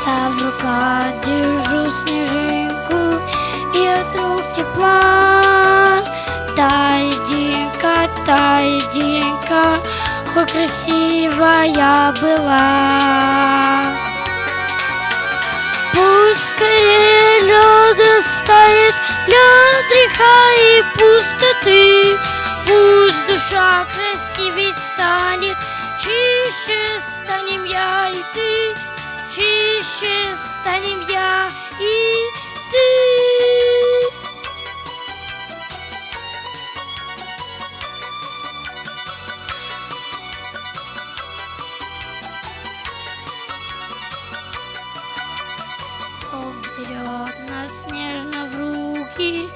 Я в руках держу снежинку и от рук тепла. Та единка, хоть красивая была. Пусть скорее лед растает, лед греха и пустоты. Пусть душа красивей станет, чище станем я и ты, чище станем я и ты. Он берет нас нежно в руки,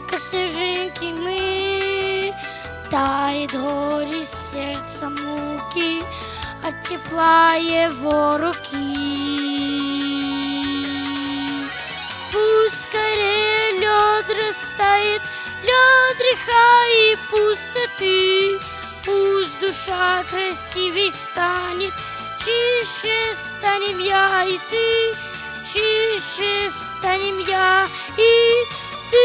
как снежинки мы. Тает горе сердца муки от тепла его руки. Пусть скорее лед растает, лед греха и пустоты. Пусть душа красивей станет, чище станем я и ты, чище станем я и ты.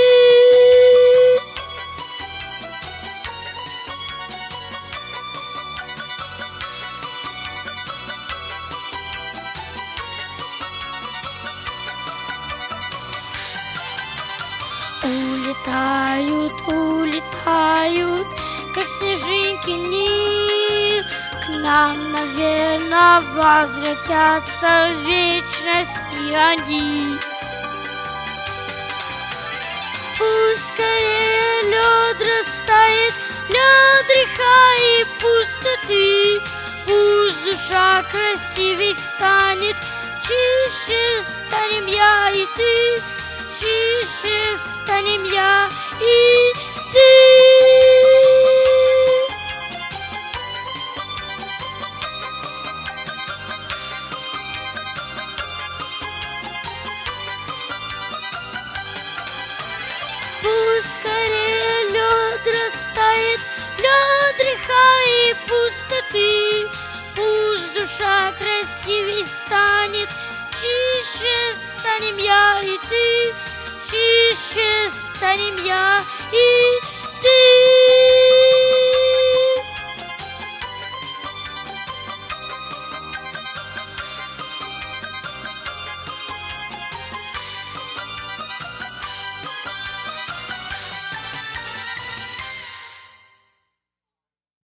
Улетают, улетают, как снежинки дни. К нам, наверное, возвратятся в вечности они. Пусть скорее лед растает, лед греха и пустоты. Пусть душа красивей станет, чище станем я и ты, чище станем я и ты. Пусть скорее лед растает, лед греха и пустоты. Пусть душа красивей станет, чище станем я и ты, чище станем я и